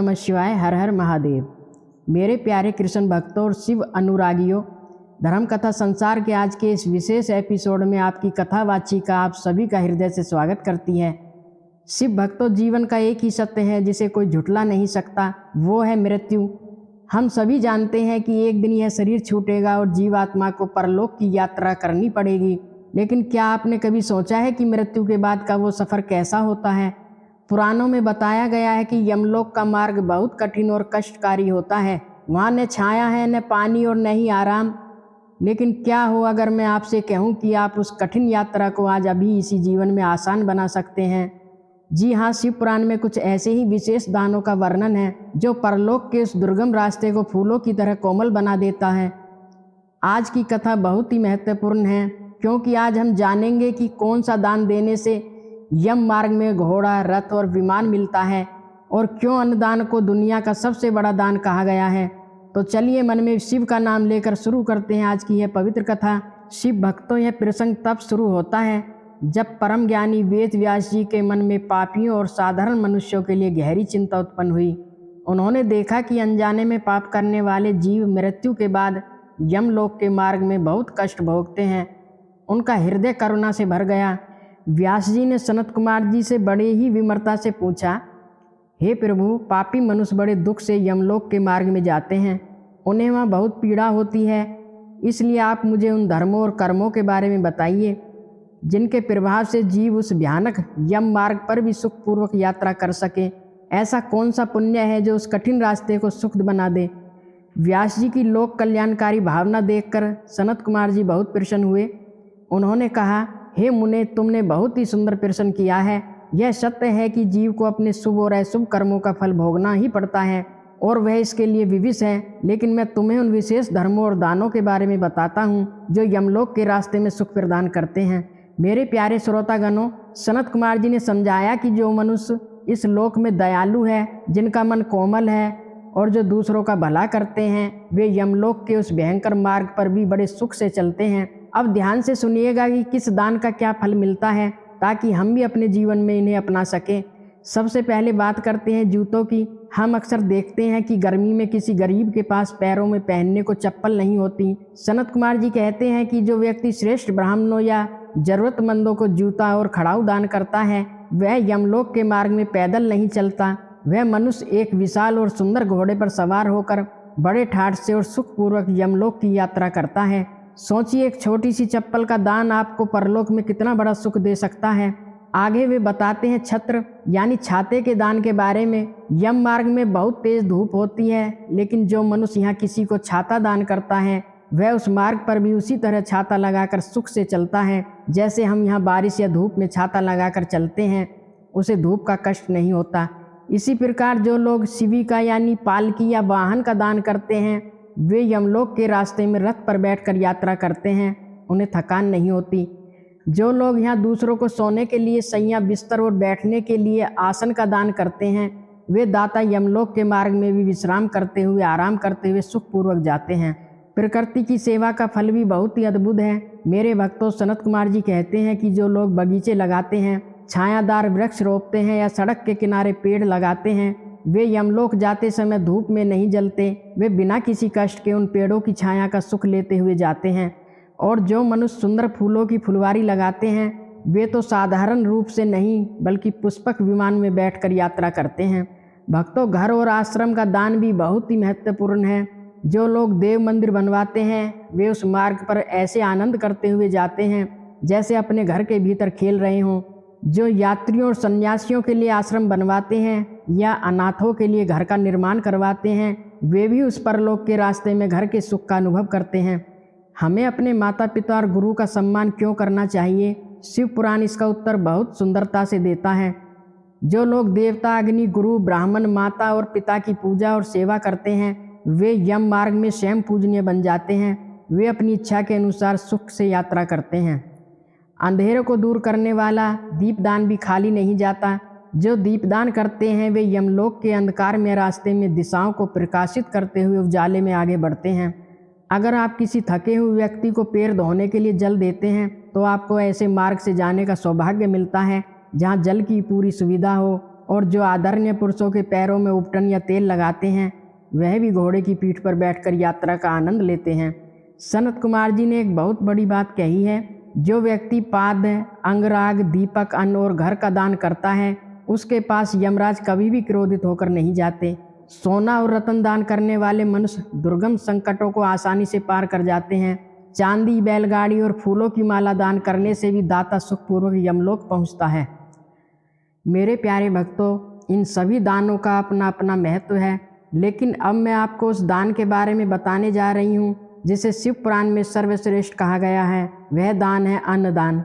नमः शिवाय। हर हर महादेव। मेरे प्यारे कृष्ण भक्तों और शिव अनुरागियों, धर्म कथा संसार के आज के इस विशेष एपिसोड में आपकी कथावाची का आप सभी का हृदय से स्वागत करती है। शिव भक्तों, जीवन का एक ही सत्य है जिसे कोई झुठला नहीं सकता, वो है मृत्यु। हम सभी जानते हैं कि एक दिन यह शरीर छूटेगा और जीवात्मा को परलोक की यात्रा करनी पड़ेगी। लेकिन क्या आपने कभी सोचा है कि मृत्यु के बाद का वो सफ़र कैसा होता है? पुराणों में बताया गया है कि यमलोक का मार्ग बहुत कठिन और कष्टकारी होता है। वहाँ न छाया है, न पानी और न ही आराम। लेकिन क्या हो अगर मैं आपसे कहूँ कि आप उस कठिन यात्रा को आज अभी इसी जीवन में आसान बना सकते हैं। जी हाँ, शिव पुराण में कुछ ऐसे ही विशेष दानों का वर्णन है जो परलोक के उस दुर्गम रास्ते को फूलों की तरह कोमल बना देता है। आज की कथा बहुत ही महत्वपूर्ण है क्योंकि आज हम जानेंगे कि कौन सा दान देने से यम मार्ग में घोड़ा, रथ और विमान मिलता है और क्यों अन्नदान को दुनिया का सबसे बड़ा दान कहा गया है। तो चलिए मन में शिव का नाम लेकर शुरू करते हैं आज की यह पवित्र कथा। शिव भक्तों, यह प्रसंग तब शुरू होता है जब परम ज्ञानी वेद व्यास जी के मन में पापियों और साधारण मनुष्यों के लिए गहरी चिंता उत्पन्न हुई। उन्होंने देखा कि अनजाने में पाप करने वाले जीव मृत्यु के बाद यमलोक के मार्ग में बहुत कष्ट भोगते हैं। उनका हृदय करुणा से भर गया। व्यास जी ने सनत कुमार जी से बड़े ही विमरता से पूछा, हे प्रभु, पापी मनुष्य बड़े दुख से यमलोक के मार्ग में जाते हैं। उन्हें वहाँ बहुत पीड़ा होती है। इसलिए आप मुझे उन धर्मों और कर्मों के बारे में बताइए जिनके प्रभाव से जीव उस भयानक यम मार्ग पर भी सुखपूर्वक यात्रा कर सके। ऐसा कौन सा पुण्य है जो उस कठिन रास्ते को सुखद बना दे? व्यास जी की लोक कल्याणकारी भावना देखकर सनत कुमार जी बहुत प्रसन्न हुए। उन्होंने कहा, हे मुने, तुमने बहुत ही सुंदर प्रश्न किया है। यह सत्य है कि जीव को अपने शुभ और अशुभ कर्मों का फल भोगना ही पड़ता है और वह इसके लिए विवश है। लेकिन मैं तुम्हें उन विशेष धर्मों और दानों के बारे में बताता हूँ जो यमलोक के रास्ते में सुख प्रदान करते हैं। मेरे प्यारे श्रोतागणों, सनत कुमार जी ने समझाया कि जो मनुष्य इस लोक में दयालु है, जिनका मन कोमल है और जो दूसरों का भला करते हैं, वे यमलोक के उस भयंकर मार्ग पर भी बड़े सुख से चलते हैं। अब ध्यान से सुनिएगा कि किस दान का क्या फल मिलता है ताकि हम भी अपने जीवन में इन्हें अपना सकें। सबसे पहले बात करते हैं जूतों की। हम अक्सर देखते हैं कि गर्मी में किसी गरीब के पास पैरों में पहनने को चप्पल नहीं होती। सनत कुमार जी कहते हैं कि जो व्यक्ति श्रेष्ठ ब्राह्मणों या जरूरतमंदों को जूता और खड़ाऊ दान करता है, वह यमलोक के मार्ग में पैदल नहीं चलता। वह मनुष्य एक विशाल और सुंदर घोड़े पर सवार होकर बड़े ठाठ से और सुखपूर्वक यमलोक की यात्रा करता है। सोचिए, एक छोटी सी चप्पल का दान आपको परलोक में कितना बड़ा सुख दे सकता है। आगे वे बताते हैं छत्र यानी छाते के दान के बारे में। यम मार्ग में बहुत तेज धूप होती है, लेकिन जो मनुष्य यहाँ किसी को छाता दान करता है, वह उस मार्ग पर भी उसी तरह छाता लगाकर सुख से चलता है जैसे हम यहाँ बारिश या धूप में छाता लगाकर चलते हैं। उसे धूप का कष्ट नहीं होता। इसी प्रकार जो लोग शिविका यानी पालकी या वाहन का दान करते हैं, वे यमलोक के रास्ते में रथ पर बैठकर यात्रा करते हैं। उन्हें थकान नहीं होती। जो लोग यहाँ दूसरों को सोने के लिए सैया, बिस्तर और बैठने के लिए आसन का दान करते हैं, वे दाता यमलोक के मार्ग में भी विश्राम करते हुए, आराम करते हुए सुखपूर्वक जाते हैं। प्रकृति की सेवा का फल भी बहुत ही अद्भुत है। मेरे भक्तों, सनत कुमार जी कहते हैं कि जो लोग बगीचे लगाते हैं, छायादार वृक्ष रोपते हैं या सड़क के किनारे पेड़ लगाते हैं, वे यमलोक जाते समय धूप में नहीं जलते। वे बिना किसी कष्ट के उन पेड़ों की छाया का सुख लेते हुए जाते हैं। और जो मनुष्य सुंदर फूलों की फुलवारी लगाते हैं, वे तो साधारण रूप से नहीं बल्कि पुष्पक विमान में बैठकर यात्रा करते हैं। भक्तों, घर और आश्रम का दान भी बहुत ही महत्वपूर्ण है। जो लोग देव मंदिर बनवाते हैं, वे उस मार्ग पर ऐसे आनंद करते हुए जाते हैं जैसे अपने घर के भीतर खेल रहे हों। जो यात्रियों और सन्यासियों के लिए आश्रम बनवाते हैं या अनाथों के लिए घर का निर्माण करवाते हैं, वे भी उस परलोक के रास्ते में घर के सुख का अनुभव करते हैं। हमें अपने माता पिता और गुरु का सम्मान क्यों करना चाहिए? शिव पुराण इसका उत्तर बहुत सुंदरता से देता है। जो लोग देवता, अग्नि, गुरु, ब्राह्मण, माता और पिता की पूजा और सेवा करते हैं, वे यम मार्ग में स्वयं पूजनीय बन जाते हैं। वे अपनी इच्छा के अनुसार सुख से यात्रा करते हैं। अंधेरे को दूर करने वाला दीपदान भी खाली नहीं जाता। जो दीपदान करते हैं, वे यमलोक के अंधकार में रास्ते में दिशाओं को प्रकाशित करते हुए उजाले में आगे बढ़ते हैं। अगर आप किसी थके हुए व्यक्ति को पैर धोने के लिए जल देते हैं, तो आपको ऐसे मार्ग से जाने का सौभाग्य मिलता है जहाँ जल की पूरी सुविधा हो और जो आदरणीय पुरुषों के पैरों में उपटन या तेल लगाते हैं वह भी घोड़े की पीठ पर बैठकर यात्रा का आनंद लेते हैं। सनत कुमार जी ने एक बहुत बड़ी बात कही है, जो व्यक्ति पाद, अंगराग, दीपक, अन्न और घर का दान करता है उसके पास यमराज कभी भी क्रोधित होकर नहीं जाते। सोना और रतन दान करने वाले मनुष्य दुर्गम संकटों को आसानी से पार कर जाते हैं। चांदी, बैलगाड़ी और फूलों की माला दान करने से भी दाता सुखपूर्वक यमलोक पहुंचता है। मेरे प्यारे भक्तों, इन सभी दानों का अपना अपना महत्व है, लेकिन अब मैं आपको उस दान के बारे में बताने जा रही हूँ जिसे शिव पुराण में सर्वश्रेष्ठ कहा गया है। वह दान है अन्नदान।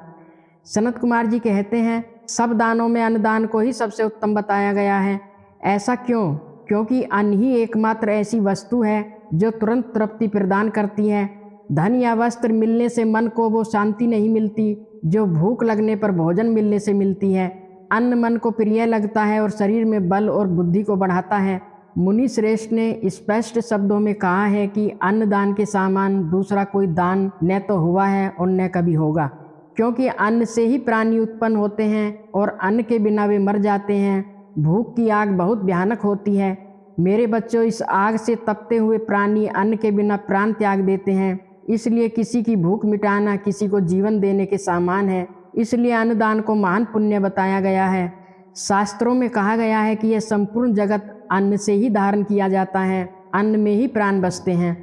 सनत कुमार जी कहते हैं, सब दानों में अन्नदान को ही सबसे उत्तम बताया गया है। ऐसा क्यों? क्योंकि अन्न ही एकमात्र ऐसी वस्तु है जो तुरंत तृप्ति प्रदान करती है। धन या वस्त्र मिलने से मन को वो शांति नहीं मिलती जो भूख लगने पर भोजन मिलने से मिलती है। अन्न मन को प्रिय लगता है और शरीर में बल और बुद्धि को बढ़ाता है। मुनि श्रेष्ठ ने स्पष्ट शब्दों में कहा है कि अन्नदान के समान दूसरा कोई दान न तो हुआ है और न कभी होगा, क्योंकि अन्न से ही प्राणी उत्पन्न होते हैं और अन्न के बिना वे मर जाते हैं। भूख की आग बहुत भयानक होती है मेरे बच्चों। इस आग से तपते हुए प्राणी अन्न के बिना प्राण त्याग देते हैं। इसलिए किसी की भूख मिटाना किसी को जीवन देने के समान है। इसलिए अन्नदान को महान पुण्य बताया गया है। शास्त्रों में कहा गया है कि यह संपूर्ण जगत अन्न से ही धारण किया जाता है, अन्न में ही प्राण बसते हैं।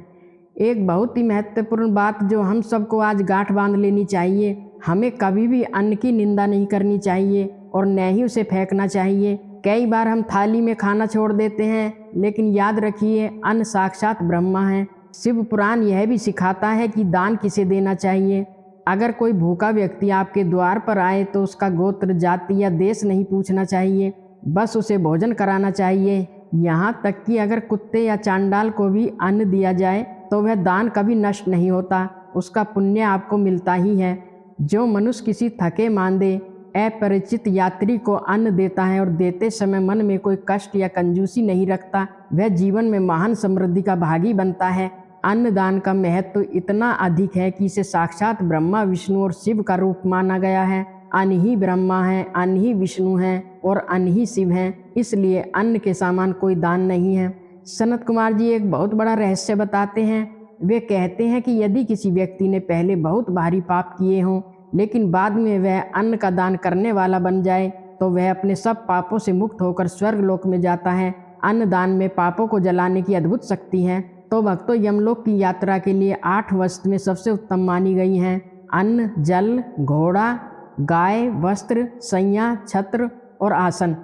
एक बहुत ही महत्वपूर्ण बात जो हम सबको आज गांठ बांध लेनी चाहिए, हमें कभी भी अन्न की निंदा नहीं करनी चाहिए और न ही उसे फेंकना चाहिए। कई बार हम थाली में खाना छोड़ देते हैं, लेकिन याद रखिए अन्न साक्षात ब्रह्मा है। शिव पुराण यह भी सिखाता है कि दान किसे देना चाहिए। अगर कोई भूखा व्यक्ति आपके द्वार पर आए तो उसका गोत्र, जाति या देश नहीं पूछना चाहिए, बस उसे भोजन कराना चाहिए। यहाँ तक कि अगर कुत्ते या चांडाल को भी अन्न दिया जाए तो वह दान कभी नष्ट नहीं होता, उसका पुण्य आपको मिलता ही है। जो मनुष्य किसी थके मांदे अपरिचित यात्री को अन्न देता है और देते समय मन में कोई कष्ट या कंजूसी नहीं रखता, वह जीवन में महान समृद्धि का भागी बनता है। अन्नदान का महत्व इतना अधिक है कि इसे साक्षात ब्रह्मा, विष्णु और शिव का रूप माना गया है। अन्न ही ब्रह्मा है, अन्न ही विष्णु है और अन्न ही शिव है, इसलिए अन्न के समान कोई दान नहीं है। सनत कुमार जी एक बहुत बड़ा रहस्य बताते हैं। वे कहते हैं कि यदि किसी व्यक्ति ने पहले बहुत भारी पाप किए हों लेकिन बाद में वह अन्न का दान करने वाला बन जाए तो वह अपने सब पापों से मुक्त होकर स्वर्ग लोक में जाता है। अन्नदान में पापों को जलाने की अद्भुत शक्ति है। तो भक्तों, यमलोक की यात्रा के लिए 8 वस्तु में सबसे उत्तम मानी गई हैं अन्न, जल, घोड़ा, गाय, वस्त्र, सैया, छत्र और आसन।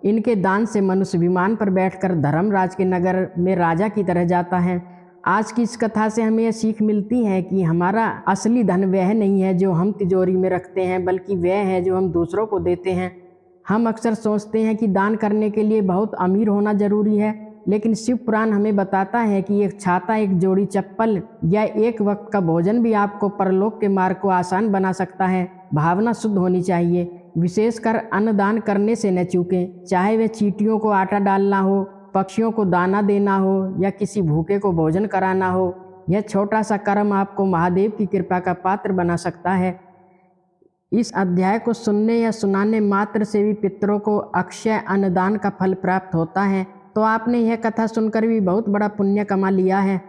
इनके दान से मनुष्य विमान पर बैठकर धर्मराज के नगर में राजा की तरह जाता है। आज की इस कथा से हमें यह सीख मिलती है कि हमारा असली धन वह नहीं है जो हम तिजोरी में रखते हैं, बल्कि वह है जो हम दूसरों को देते हैं। हम अक्सर सोचते हैं कि दान करने के लिए बहुत अमीर होना जरूरी है, लेकिन शिव पुराण हमें बताता है कि एक छाता, एक जोड़ी चप्पल या एक वक्त का भोजन भी आपको परलोक के मार्ग को आसान बना सकता है। भावना शुद्ध होनी चाहिए। विशेषकर अन्नदान करने से न चूकें, चाहे वह चींटियों को आटा डालना हो, पक्षियों को दाना देना हो या किसी भूखे को भोजन कराना हो। यह छोटा सा कर्म आपको महादेव की कृपा का पात्र बना सकता है। इस अध्याय को सुनने या सुनाने मात्र से भी पितरों को अक्षय अन्नदान का फल प्राप्त होता है। तो आपने यह कथा सुनकर भी बहुत बड़ा पुण्य कमा लिया है।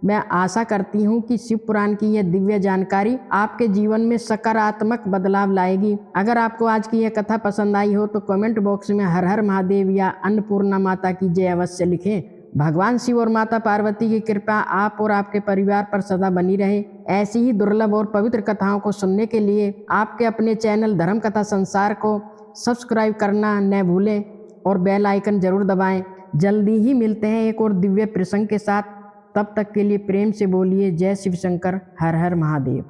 मैं आशा करती हूँ कि शिव पुराण की यह दिव्य जानकारी आपके जीवन में सकारात्मक बदलाव लाएगी। अगर आपको आज की यह कथा पसंद आई हो तो कमेंट बॉक्स में हर हर महादेव या अन्नपूर्णा माता की जय अवश्य लिखें। भगवान शिव और माता पार्वती की कृपा आप और आपके परिवार पर सदा बनी रहे। ऐसी ही दुर्लभ और पवित्र कथाओं को सुनने के लिए आपके अपने चैनल धर्म कथा संसार को सब्सक्राइब करना न भूलें और बेल आइकन जरूर दबाएं। जल्दी ही मिलते हैं एक और दिव्य प्रसंग के साथ। तब तक के लिए प्रेम से बोलिए जय शिव शंकर, हर हर महादेव।